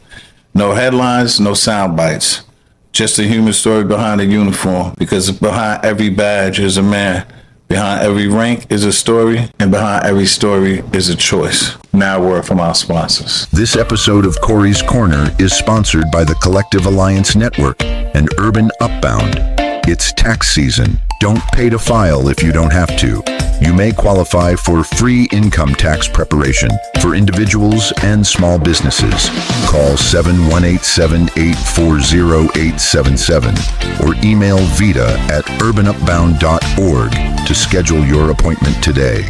No headlines, no sound bites. Just a human story behind a uniform, because behind every badge is a man. Behind every rank is a story, and behind every story is a choice. Now a word from our sponsors. This episode of Corey's Corner is sponsored by the Collective Alliance Network and Urban Upbound. It's tax season. Don't pay to file if you don't have to. You may qualify for free income tax preparation for individuals and small businesses. Call 718-784-0877 or email vita@urbanupbound.org to schedule your appointment today.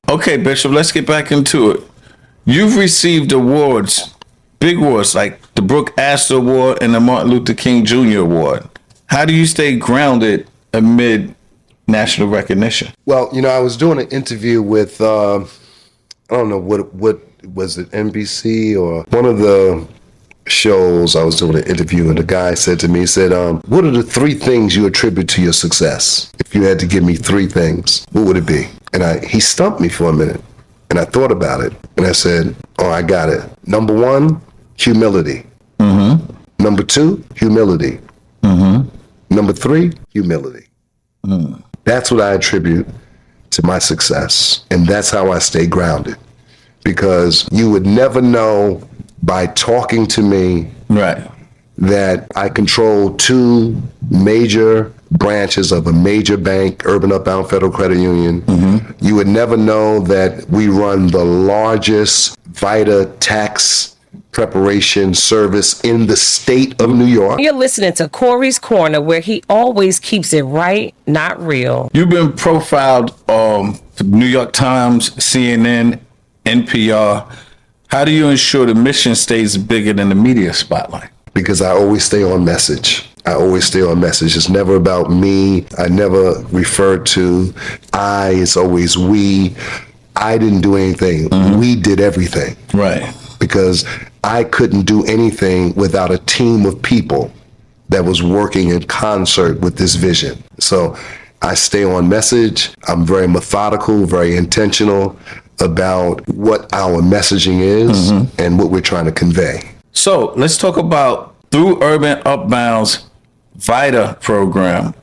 Okay, Bishop, let's get back into it. You've received awards, big awards like the Brooke Astor Award and the Martin Luther King Jr. Award. How do you stay grounded amid national recognition? Well, I was doing an interview with, I don't know, what was it, NBC or one of the shows. I was doing an interview and the guy said to me, he said, what are the 3 things you attribute to your success? If you had to give me 3 things, what would it be? And he stumped me for a minute and I thought about it and I said, oh, I got it. Number 1, humility. Mm-hmm. Number 2, humility. Mm-hmm. Number 3, humility. Mm. That's what I attribute to my success. And that's how I stay grounded. Because you would never know by talking to me right, that I control 2 major branches of a major bank, Urban Upbound Federal Credit Union. Mm-hmm. You would never know that we run the largest VITA tax preparation service in the state of New York. You're listening to Corey's Corner, where he always keeps it right, not real. You've been profiled for New York Times, CNN, NPR. How do you ensure the mission stays bigger than the media spotlight? Because I always stay on message. It's never about me. I never refer to I. It's always we. I didn't do anything. Mm-hmm. We did everything. Right. Because I couldn't do anything without a team of people that was working in concert with this vision. So I stay on message. I'm very methodical, very intentional about what our messaging is and what we're trying to convey. So let's talk about, through Urban Upbound's VITA program,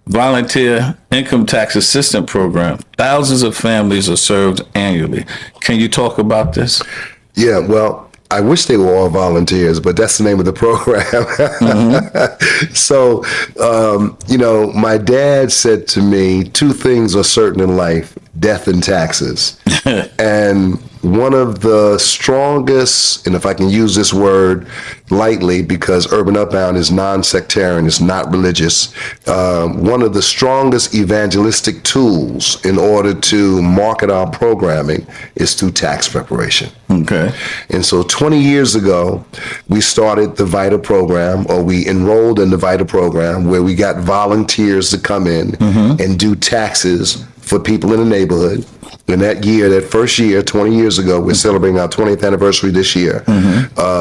Volunteer Income Tax Assistant Program, thousands of families are served annually. Can you talk about this? Yeah, well, I wish they were all volunteers, but that's the name of the program. Mm-hmm. So, my dad said to me, 2 things are certain in life, death and taxes. And one of the strongest, and if I can use this word lightly because Urban Upbound is non-sectarian, it's not religious, one of the strongest evangelistic tools in order to market our programming is through tax preparation. Okay. And so 20 years ago, we started the VITA program, or we enrolled in the VITA program, where we got volunteers to come in and do taxes for people in the neighborhood. And that first year, 20 years ago, we're celebrating our 20th anniversary this year.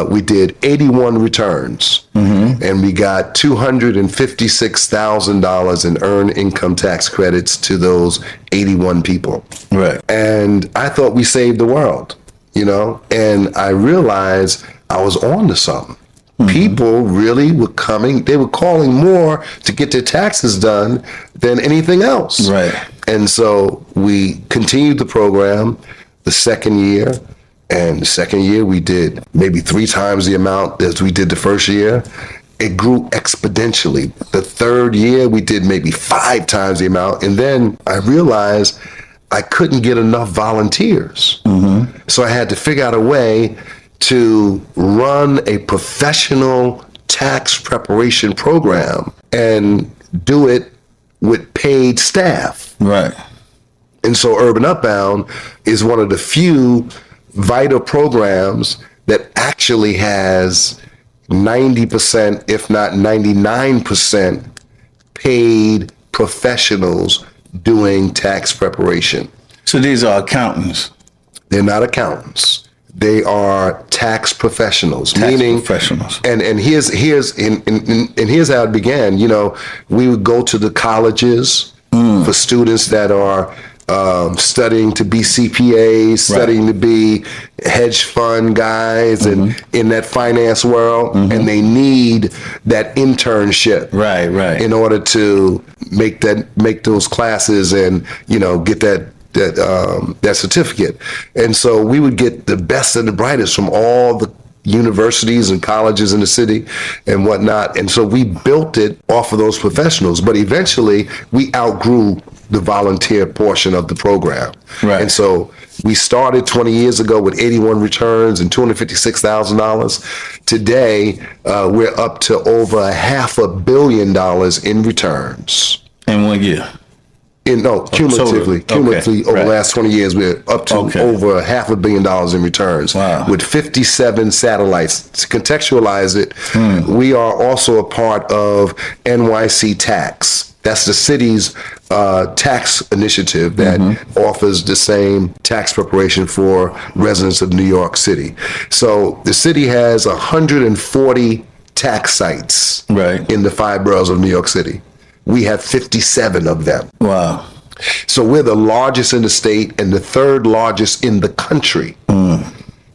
We did 81 returns, and we got $256,000 in earned income tax credits to those 81 people. Right. And I thought we saved the world, and I realized I was on to something. People really were coming, they were calling more to get their taxes done than anything else. Right. And so we continued the program the second year, and the second year we did maybe 3 times the amount as we did the first year. It grew exponentially. The third year we did maybe 5 times the amount, and then I realized I couldn't get enough volunteers. So I had to figure out a way to run a professional tax preparation program and do it with paid staff. Right. And so Urban Upbound is one of the few vital programs that actually has 90%, if not 99%, paid professionals doing tax preparation. So these are accountants. They're not accountants. They are tax professionals. Professionals. And here's how it began. You know, we would go to the colleges for students that are studying to be CPAs, studying to be hedge fund guys, and in that finance world, and they need that internship, Right. in order to make those classes and get that certificate. And so we would get the best and the brightest from all the universities and colleges in the city and whatnot. And so we built it off of those professionals, but eventually we outgrew the volunteer portion of the program. Right. And so we started 20 years ago with 81 returns and $256,000. Today, we're up to over $500 million in returns. In 1 year. Cumulatively over the last 20 years, we're up to over $500 million in returns. Wow. With 57 satellites. To contextualize it, we are also a part of NYCHA. That's the city's tax initiative that offers the same tax preparation for residents of New York City. So the city has 140 tax sites in the 5 boroughs of New York City. We have 57 of them. Wow. So we're the largest in the state and the 3rd largest in the country.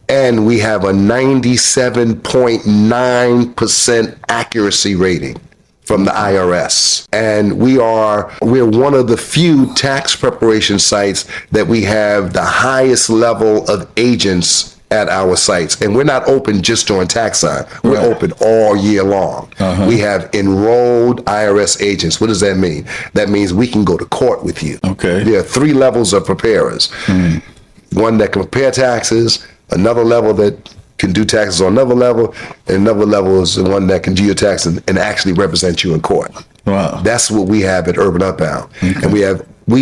And we have a 97.9% accuracy rating from the IRS. And we're one of the few tax preparation sites that we have the highest level of agents at our sites. And we're not open just during tax time. We're open all year long. We have enrolled IRS agents. What does that mean? That means we can go to court with you. Okay. There are 3 levels of preparers. One that can prepare taxes, another level that can do taxes on another level, and another level is the one that can do your taxes and actually represent you in court. Wow. That's what we have at Urban Upbound. And we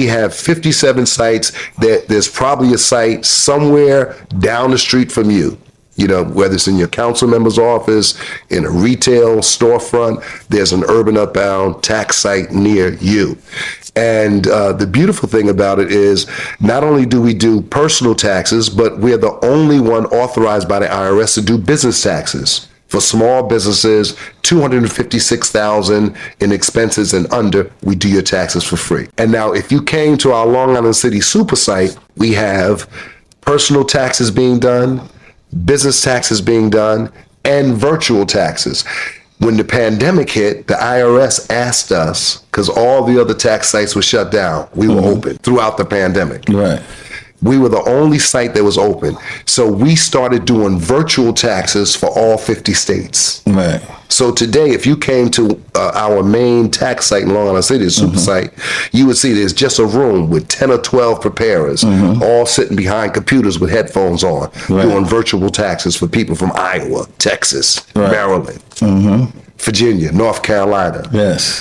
have 57 sites. There's probably a site somewhere down the street from you. Whether it's in your council member's office, in a retail storefront, there's an Urban Upbound tax site near you. And the beautiful thing about it is not only do we do personal taxes, but we're the only one authorized by the IRS to do business taxes. For small businesses, $256,000 in expenses and under, we do your taxes for free. And now if you came to our Long Island City super site, we have personal taxes being done, business taxes being done, and virtual taxes. When the pandemic hit, the IRS asked us, because all the other tax sites were shut down, we were open throughout the pandemic. Right. We were the only site that was open. So we started doing virtual taxes for all 50 states. Right. So today, if you came to our main tax site in Long Island City, the super site, you would see there's just a room with 10 or 12 preparers, all sitting behind computers with headphones on, doing virtual taxes for people from Iowa, Texas, Maryland, Virginia, North Carolina,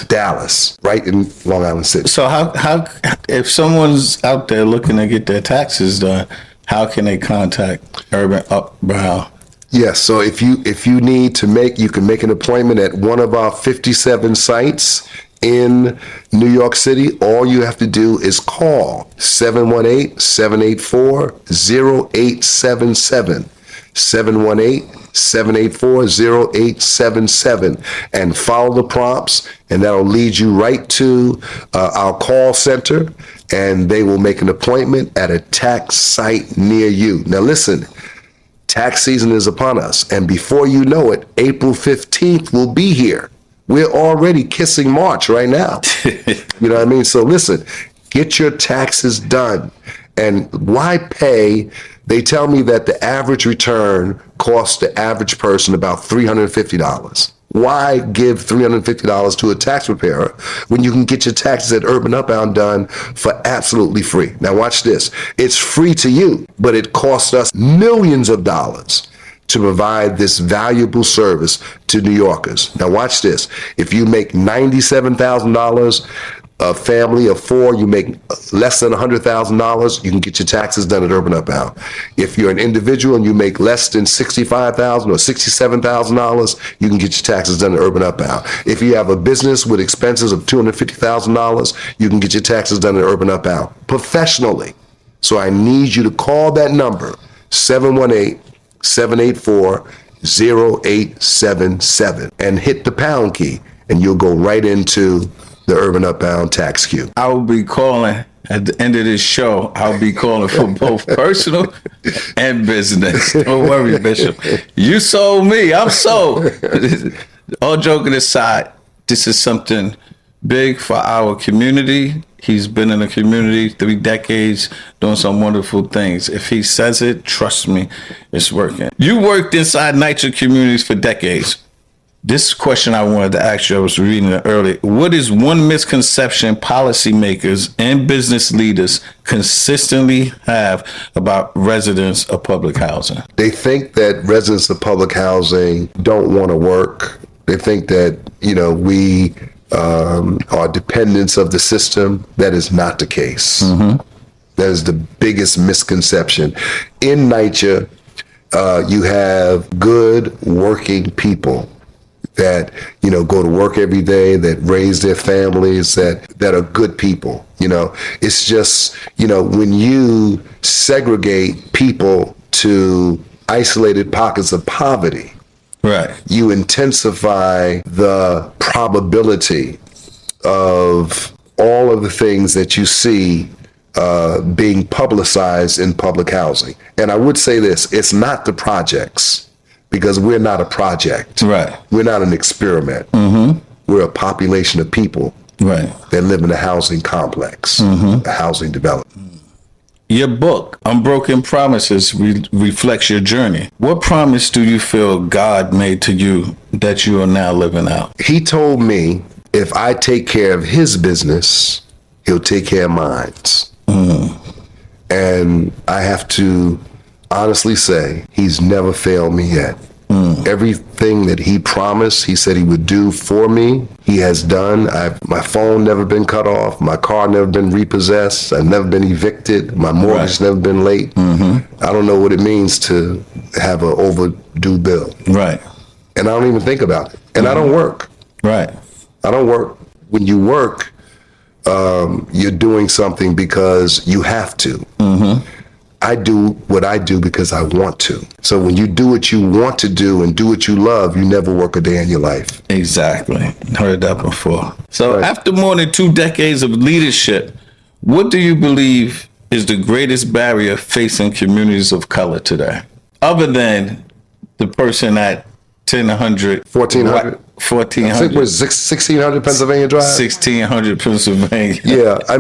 Dallas, right in Long Island City. So how if someone's out there looking to get their taxes done, how can they contact Urban Upbound? Yes, so if you need to you can make an appointment at one of our 57 sites in New York City. All you have to do is call 718-784-0877. 718-784-0877 and follow the prompts, and that'll lead you right to our call center, and they will make an appointment at a tax site near you. Now listen, tax season is upon us, and before you know it, April 15th will be here. We're already kissing March right now. You know what I mean? So listen, get your taxes done. And why pay? They tell me that the average return costs the average person about $350. Why give $350 to a tax preparer when you can get your taxes at Urban Upbound done for absolutely free? Now watch this. It's free to you, but it costs us millions of dollars to provide this valuable service to New Yorkers. Now watch this. If you make $97,000, a family of four, you make less than $100,000, you can get your taxes done at Urban Upbound. If you're an individual and you make less than $65,000 or $67,000, you can get your taxes done at Urban Upbound. If you have a business with expenses of $250,000, you can get your taxes done at Urban Upbound professionally. So I need you to call that number, 718-784-0877, and hit the pound key, and you'll go right into the Urban Upbound tax queue. I will be calling at the end of this show. I'll be calling for both personal and business. Don't worry, Bishop. You sold me. I'm sold. All joking aside, this is something big for our community. He's been in the community 3 decades, doing some wonderful things. If he says it, trust me, it's working. You worked inside NYCHA communities for decades. This question I wanted to ask you, I was reading it earlier. What is one misconception policymakers and business leaders consistently have about residents of public housing? They think that residents of public housing don't want to work. They think that, we are dependents of the system. That is not the case. That is the biggest misconception. In NYCHA, you have good working people that go to work every day, that raise their families, that are good people. It's just when you segregate people to isolated pockets of poverty, right, you intensify the probability of all of the things that you see being publicized in public housing. And I would say this: it's not the projects. Because we're not a project. Right. We're not an experiment. We're a population of people that live in a housing complex, a housing development. Your book, Unbroken Promises, reflects your journey. What promise do you feel God made to you that you are now living out? He told me if I take care of his business, he'll take care of mine. And I have to honestly say, he's never failed me yet. Everything that he promised, he said he would do for me, he has done. My phone never been cut off, my car never been repossessed, I've never been evicted, my mortgage never been late. I don't know what it means to have an overdue bill. Right. And I don't even think about it. And I don't work. Right. I don't work. When you work, you're doing something because you have to. I do what I do because I want to. So when you do what you want to do and do what you love, you never work a day in your life. Exactly. Heard that before. So after more than 2 decades of leadership, what do you believe is the greatest barrier facing communities of color today? Other than the person at 1400. I think it was 1600 Pennsylvania Drive. 1600 Pennsylvania. Yeah, I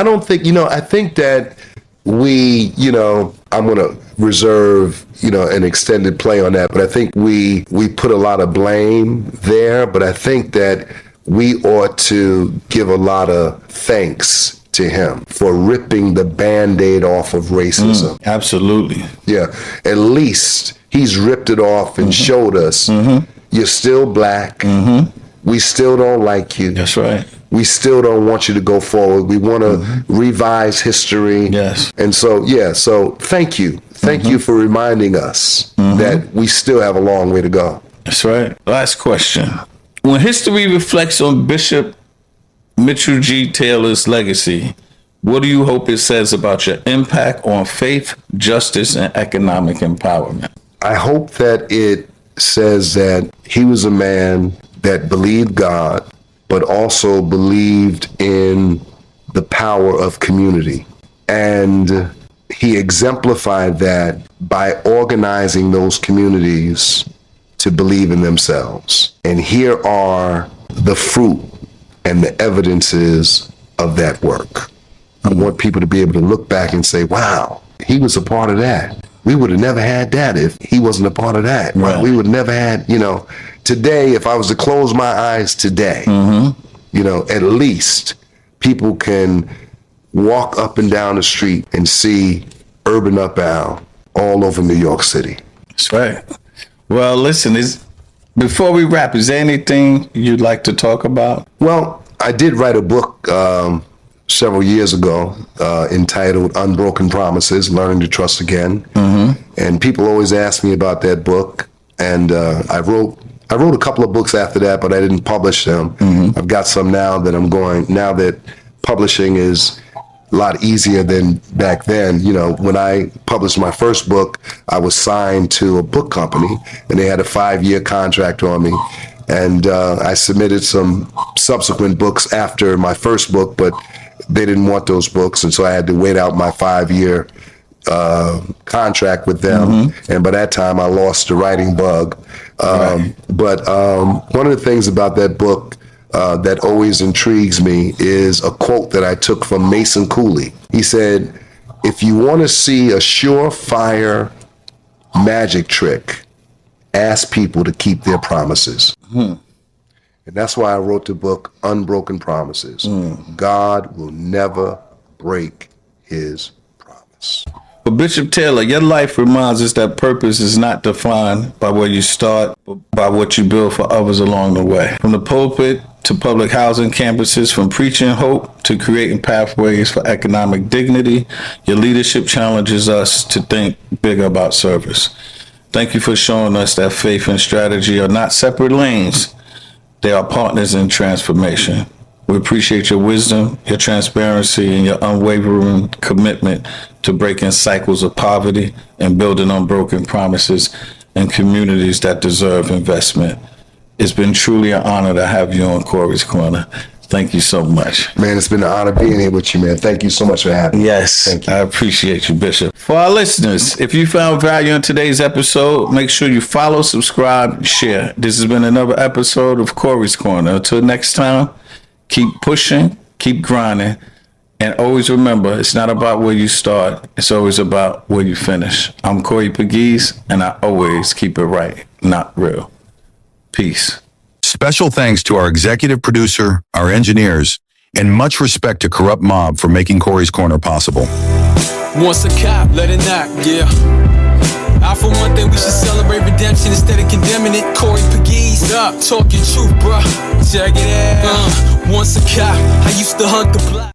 don't think, I think that we, I'm going to reserve, an extended play on that, but I think we put a lot of blame there, but I think that we ought to give a lot of thanks to him for ripping the Band-Aid off of racism. Absolutely. Yeah, at least he's ripped it off and showed us you're still black. We still don't like you. That's right. We still don't want you to go forward. We want to revise history. Yes. And so, so thank you. Thank you for reminding us that we still have a long way to go. That's right. Last question. When history reflects on Bishop Mitchell G. Taylor's legacy, what do you hope it says about your impact on faith, justice, and economic empowerment? I hope that it says that he was a man that believed God, but also believed in the power of community. And he exemplified that by organizing those communities to believe in themselves. And here are the fruit and the evidences of that work. I want people to be able to look back and say, wow, he was a part of that. We would have never had that if he wasn't a part of that. Right? We would have never had, today, if I was to close my eyes today, at least people can walk up and down the street and see Urban Upbound all over New York City. That's right. Well, listen, before we wrap, is there anything you'd like to talk about? Well, I did write a book several years ago entitled Unbroken Promises, Learning to Trust Again. And people always ask me about that book. And I wrote a couple of books after that, but I didn't publish them. I've got some now that publishing is a lot easier than back then. You know, when I published my first book, I was signed to a book company and they had a 5-year contract on me. And I submitted some subsequent books after my first book, but they didn't want those books. And so I had to wait out my 5-year contract with them. And by that time I lost the writing bug. But one of the things about that book that always intrigues me is a quote that I took from Mason Cooley. He said, "If you want to see a surefire magic trick, ask people to keep their promises." And that's why I wrote the book Unbroken Promises. God will never break his promise. But Bishop Taylor, your life reminds us that purpose is not defined by where you start, but by what you build for others along the way. From the pulpit to public housing campuses, from preaching hope to creating pathways for economic dignity, your leadership challenges us to think bigger about service. Thank you for showing us that faith and strategy are not separate lanes. They are partners in transformation. We appreciate your wisdom, your transparency, and your unwavering commitment to breaking cycles of poverty and building unbroken promises in communities that deserve investment. It's been truly an honor to have you on Corey's Corner. Thank you so much. Man, it's been an honor being here with you, man. Thank you so much for having me. Yes, Thank you. I appreciate you, Bishop. For our listeners, if you found value in today's episode, make sure you follow, subscribe, and share. This has been another episode of Corey's Corner. Until next time, keep pushing, keep grinding, and always remember, it's not about where you start, it's always about where you finish. I'm Corey Pegues, and I always keep it right, not real. Peace. Special thanks to our executive producer, our engineers, and much respect to Corrupt Mob for making Corey's Corner possible. Once a cop, let it knock, yeah. I for one thing we should celebrate redemption instead of condemning it. Corey Pegues, up, talking truth, bruh. Check it out. Once a cop, I used to hunt the block.